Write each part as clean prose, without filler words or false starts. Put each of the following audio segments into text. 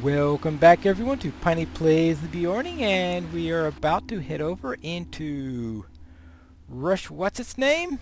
Welcome back everyone to Piney Plays the Beorning, and we are about to head over into what's its name?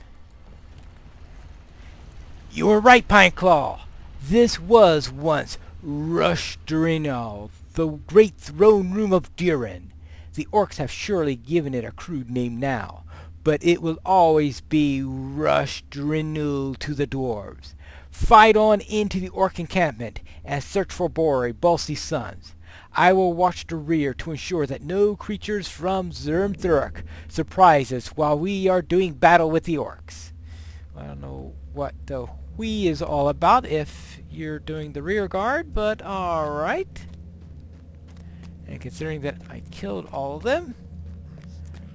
You were right, Pineclaw. This was once Rushdrinal, the great throne room of Durin. The orcs have surely given it a crude name now, but it will always be Rushdrinal to the dwarves. Fight on into the orc encampment and search for Bori, Balsi's sons. I will watch the rear to ensure that no creatures from Zermthurk surprise us while we are doing battle with the orcs. I don't know what the "we" is all about if you're doing the rear guard, but alright. And considering that I killed all of them,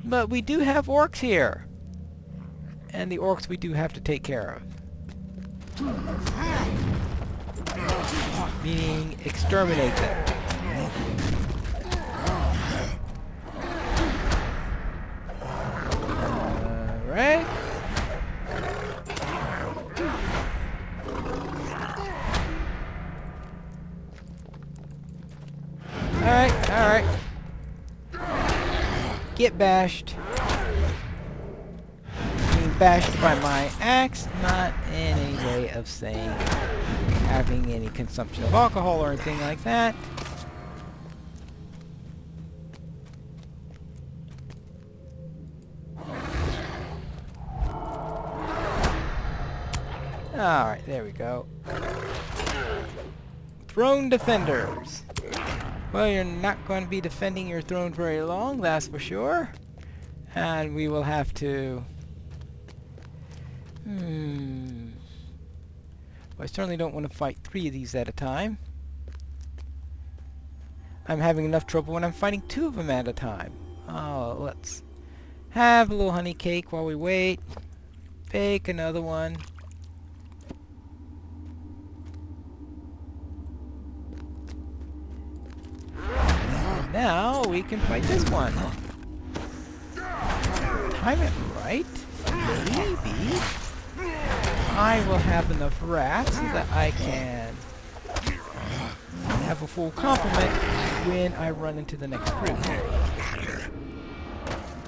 but we do have orcs here. And the orcs we do have to take care of. Meaning exterminate them. Alright. Alright. Get bashed. Being bashed by my axe, not in any way of saying having any consumption of alcohol or anything like that. Alright, there we go. Throne defenders. Well, you're not going to be defending your throne very long, that's for sure. And we will have to... Well, I certainly don't want to fight 3 of these at a time. I'm having enough trouble when I'm fighting 2 of them at a time. Oh, let's have a little honey cake while we wait. Bake another one. And now we can fight this one. Time it right. Maybe I will have enough rats so that I can have a full complement when I run into the next group.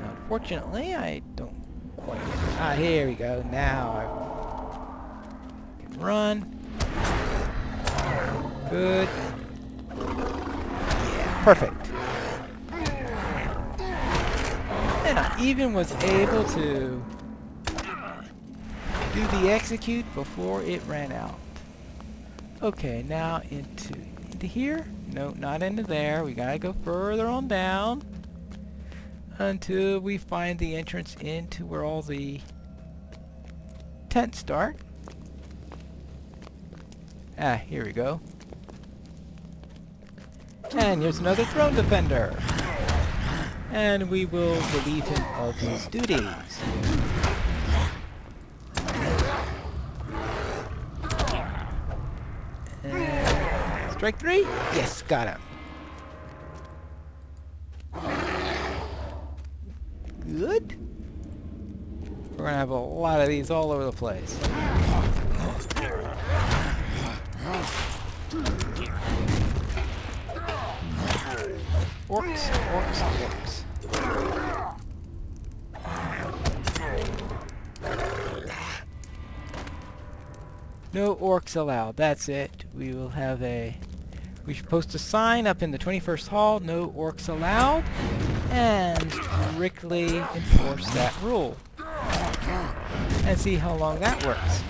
Unfortunately, I don't quite... here we go. Now I can run. Good. Yeah, perfect. And I even was able to do the execute before it ran out. Okay, now into here? No, not into there. We gotta go further on down until we find the entrance into where all the tents start. Here we go. And here's another throne defender. And we will relieve him of his duties. Strike 3? Yes, got him. Good. We're gonna have a lot of these all over the place. Orcs. No orcs allowed. That's it. We will have a... We should post a sign up in the 21st hall, no orcs allowed, and strictly enforce that rule. And see how long that works.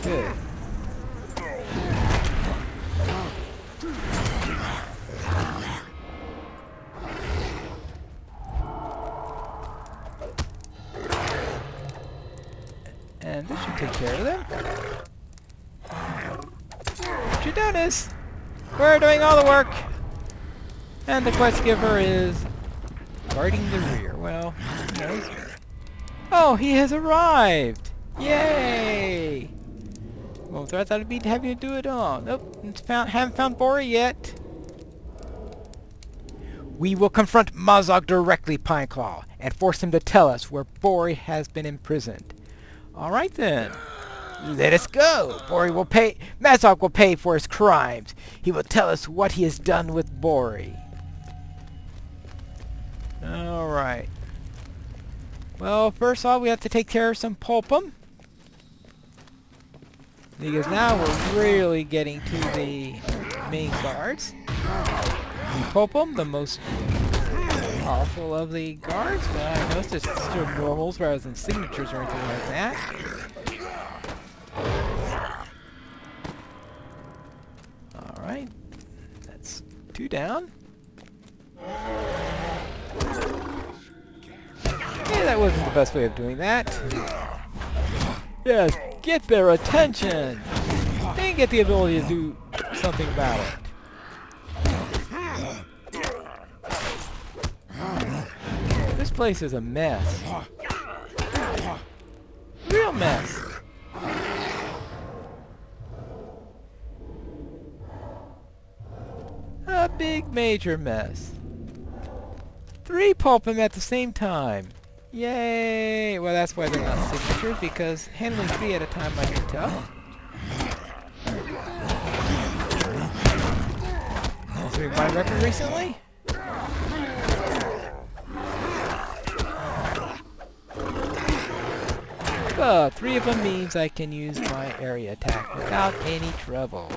Good. And this should take care of them. What you notice? We're doing all the work. And the quest giver is guarding the rear. Well, who knows? Oh, he has arrived! Yay! Well, I thought I'd be having to do it all. Nope, haven't found Bori yet. We will confront Mazog directly, Pineclaw, and force him to tell us where Bori has been imprisoned. Alright then. Let us go. Mazog will pay for his crimes. He will tell us what he has done with Bori. Alright. Well, first off, we have to take care of some Pulpum. Because now we're really getting to the main guards. Pulpum, the most powerful of the guards, but I noticed it's still normals rather than signatures or anything like that. Alright. That's 2 down. Yeah, that wasn't the best way of doing that. Yes, get their attention! They get the ability to do something about it. This place is a mess. Real mess. A big major mess. 3 Pulpum at the same time. Yay! Well, that's why they're not signatures, because handling 3 at a time might be tough. Considering my record recently. But 3 of them means I can use my area attack without any trouble.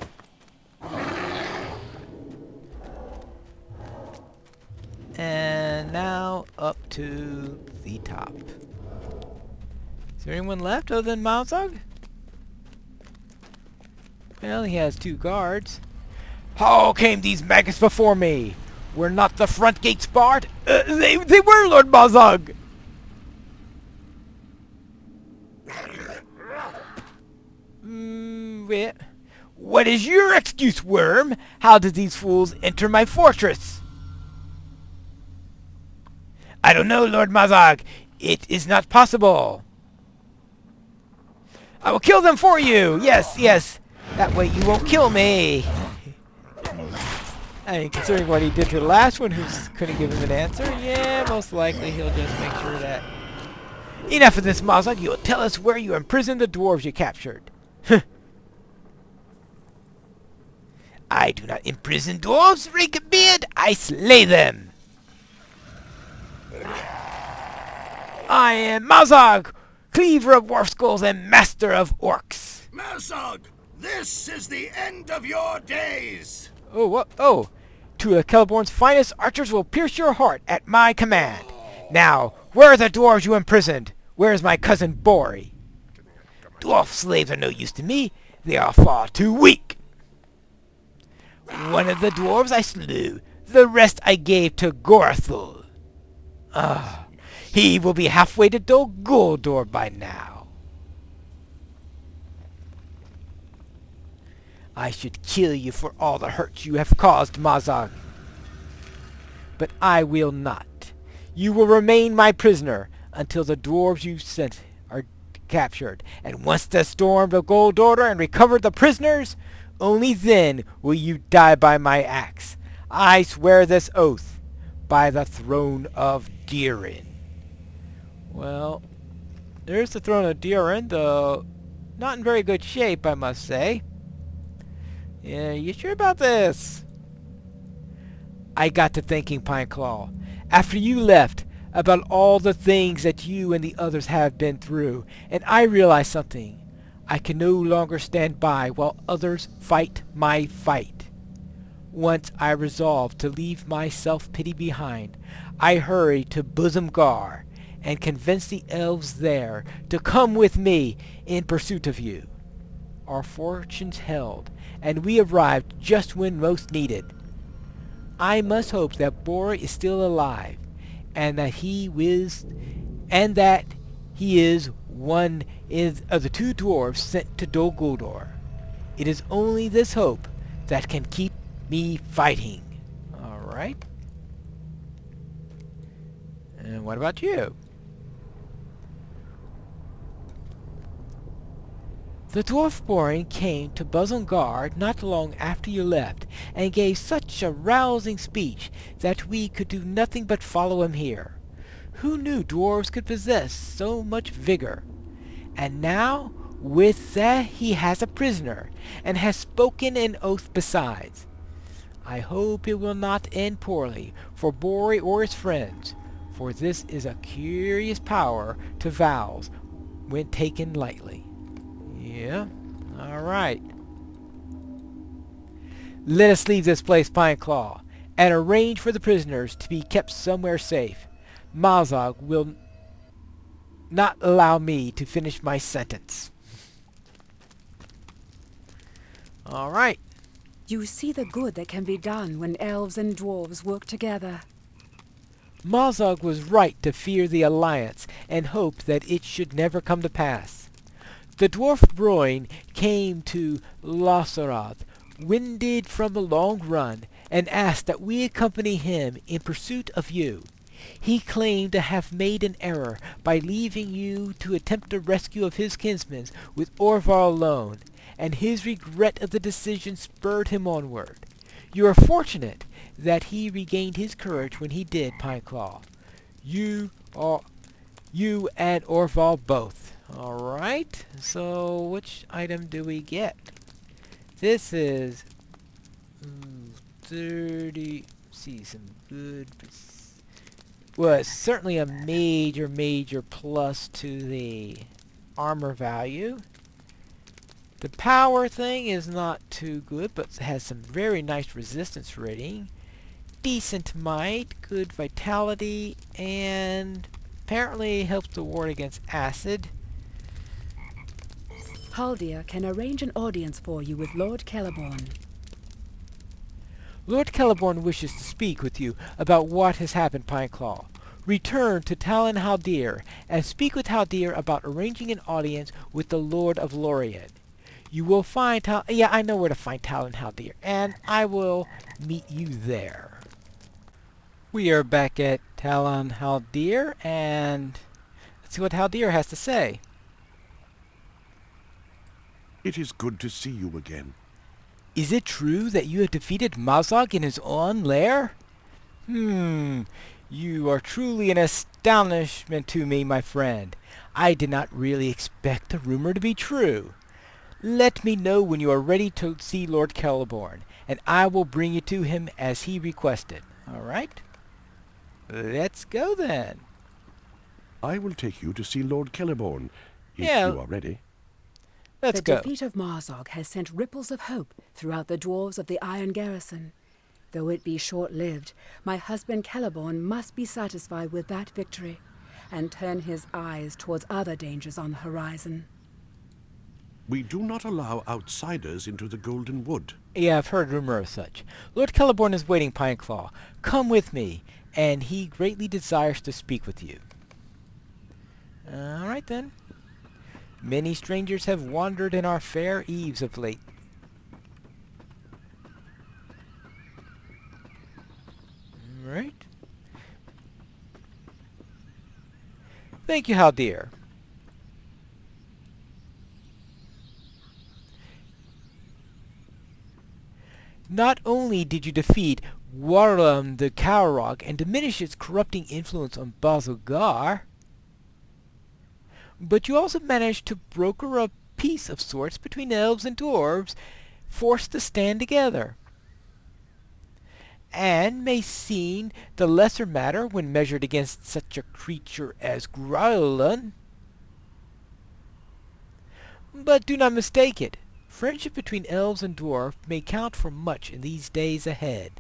And now up to the top. Is there anyone left other than Mazog? Well, he has 2 guards. How came these maggots before me? Were not the front gates barred? They were, Lord Mazog! What is your excuse, worm? How did these fools enter my fortress? I don't know, Lord Mazog. It is not possible. I will kill them for you. Yes, yes. That way you won't kill me. I mean, considering what he did to the last one who couldn't give him an answer, yeah, most likely he'll just make sure that... Enough of this, Mazog. You will tell us where you imprisoned the dwarves you captured. I do not imprison dwarves, Rakebeard. I slay them. I am Mazog, cleaver of dwarf skulls and master of orcs. Mazog, this is the end of your days. Oh, what? Oh, 2 of Celeborn's finest archers will pierce your heart at my command. Now, where are the dwarves you imprisoned? Where is my cousin Bori? Dwarf slaves are no use to me. They are far too weak. One of the dwarves I slew. The rest I gave to Gorathul. He will be halfway to Dol Guldur by now. I should kill you for all the hurt you have caused, Mazog. But I will not. You will remain my prisoner until the dwarves you sent are captured. And once the stormed Dol Guldur and recovered the prisoners, only then will you die by my axe. I swear this oath by the throne of Dirin. Well, there's the throne of Dirin, though not in very good shape, I must say. Yeah, you sure about this? I got to thinking, Pineclaw, after you left, about all the things that you and the others have been through, and I realized something. I can no longer stand by while others fight my fight. Once I resolved to leave my self-pity behind, I hurried to Bosomgar and convinced the elves there to come with me in pursuit of you. Our fortunes held, and we arrived just when most needed. I must hope that Bori is still alive, and that he is one of the 2 dwarves sent to Dol Guldur. It is only this hope that can keep me fighting. Alright. And what about you? The dwarf Beorning came to Bosomgar not long after you left, and gave such a rousing speech that we could do nothing but follow him here. Who knew dwarves could possess so much vigor? And now With that he has a prisoner, and has spoken an oath besides. I hope it will not end poorly for Bori or his friends, for this is a curious power to vows when taken lightly. Yeah, alright. Let us leave this place, Pineclaw, and arrange for the prisoners to be kept somewhere safe. Mazog will not allow me to finish my sentence. Alright. You see the good that can be done when elves and dwarves work together. Mazog was right to fear the alliance and hope that it should never come to pass. The dwarf Beorning came to LOTRO, winded from a long run, and asked that we accompany him in pursuit of you. He claimed to have made an error by leaving you to attempt the rescue of his kinsmen with Orvar alone, and his regret of the decision spurred him onward. You are fortunate that he regained his courage when he did, Pineclaw. You and Orvar both. Alright, so which item do we get? This is 30. See some good. Well, it's certainly a major plus to the armor value. The power thing is not too good, but has some very nice resistance rating. Decent might, good vitality, and apparently helps to ward against acid. Haldir can arrange an audience for you with Lord Celeborn. Lord Celeborn wishes to speak with you about what has happened, Pineclaw. Return to Talon Haldir and speak with Haldir about arranging an audience with the Lord of Lorien. You will find I know where to find Talon Haldir, and I will meet you there. We are back at Talon Haldir, and let's see what Haldir has to say. It is good to see you again. Is it true that you have defeated Mazog in his own lair? You are truly an astonishment to me, my friend. I did not really expect the rumor to be true. Let me know when you are ready to see Lord Celeborn, and I will bring you to him as he requested. Alright? Let's go then. I will take you to see Lord Celeborn, if Yeah. you are ready. Let's The go. defeat of Mazog has sent ripples of hope throughout the dwarves of the Iron Garrison. Though it be short-lived, my husband Celeborn must be satisfied with that victory, and turn his eyes towards other dangers on the horizon. We do not allow outsiders into the Golden Wood. Yeah, I've heard rumor of such. Lord Celeborn is waiting, Pineclaw. Come with me, and he greatly desires to speak with you. Alright then. Many strangers have wandered in our fair eves of late. Alright. Thank you, Haldir. Not only did you defeat Warlam the Cowrog and diminish its corrupting influence on Bazogar, but you also managed to broker a peace of sorts between elves and dwarves, forced to stand together. And may seem the lesser matter when measured against such a creature as Growlin. But do not mistake it. Friendship between elves and dwarf may count for much in these days ahead.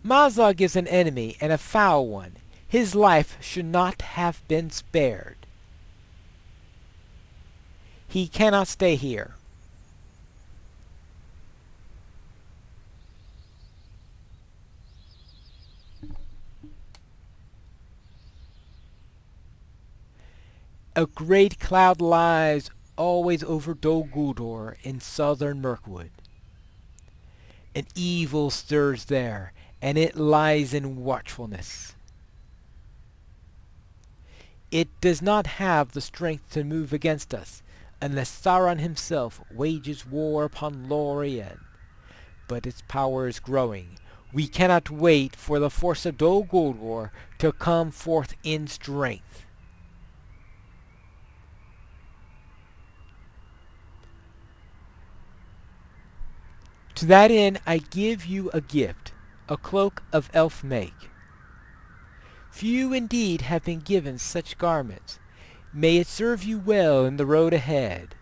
Mazog is an enemy, and a foul one. His life should not have been spared. He cannot stay here. A great cloud lies always over Dol Guldur in southern Mirkwood. An evil stirs there, and it lies in watchfulness. It does not have the strength to move against us, unless Sauron himself wages war upon Lorien. But its power is growing. We cannot wait for the force of Dol Guldur to come forth in strength. To that end, I give you a gift, a cloak of elf make. Few indeed have been given such garments. May it serve you well in the road ahead.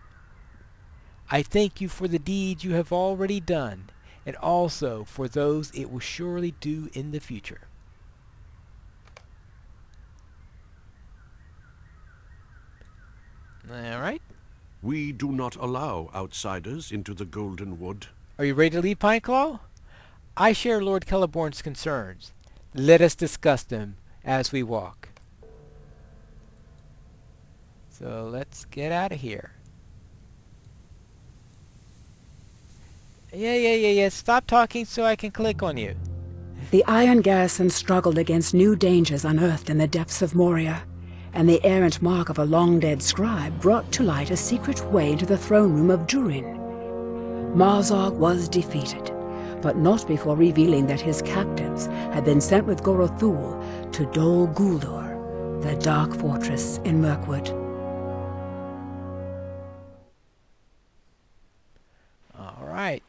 I thank you for the deeds you have already done, and also for those it will surely do in the future. All right. We do not allow outsiders into the Golden Wood. Are you ready to leave, Pineclaw? I share Lord Celeborn's concerns. Let us discuss them as we walk. So let's get out of here. Yeah. Stop talking so I can click on you. The Iron Garrison struggled against new dangers unearthed in the depths of Moria, and the errant mark of a long-dead scribe brought to light a secret way into the throne room of Durin. Mazog was defeated, but not before revealing that his captives had been sent with Gorothul to Dol Guldur, the dark fortress in Mirkwood. All right.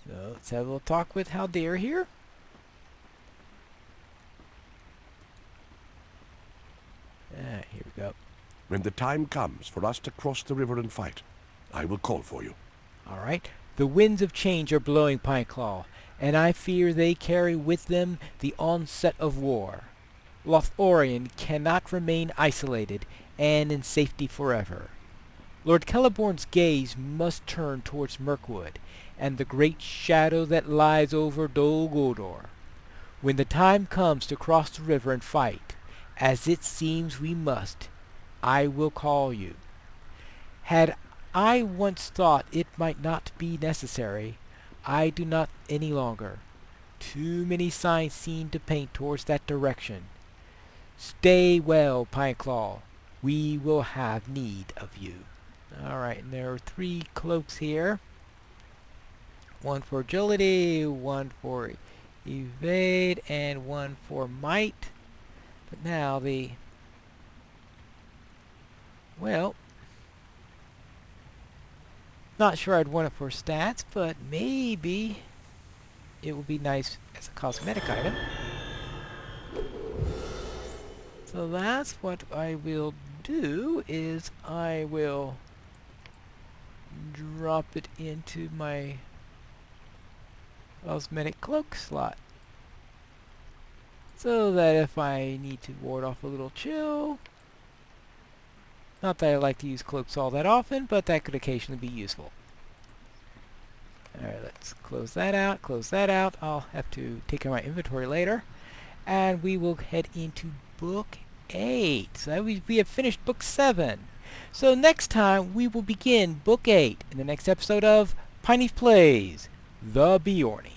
So let's have a little talk with Haldir here. Here we go. When the time comes for us to cross the river and fight, I will call for you. All right. The winds of change are blowing, Pineclaw, and I fear they carry with them the onset of war. Lothlorien cannot remain isolated and in safety forever. Lord Celeborn's gaze must turn towards Mirkwood and the great shadow that lies over Dol Guldur. When the time comes to cross the river and fight, as it seems we must, I will call you. Had I once thought it might not be necessary, I do not any longer. Too many signs seem to paint towards that direction. Stay well, Pineclaw. We will have need of you. Alright, and there are 3 cloaks here. One for agility, one for evade, and one for might. But now well, not sure I'd want it for stats, but maybe it would be nice as a cosmetic item. So that's what I will do, is I will drop it into my cosmetic cloak slot, so that if I need to ward off a little chill, not that I like to use cloaks all that often, but that could occasionally be useful. Alright, let's close that out. I'll have to take care of my inventory later, and we will head into book 8. So we have finished book 7. So next time we will begin book 8 in the next episode of Pineleaf Plays The Beorning.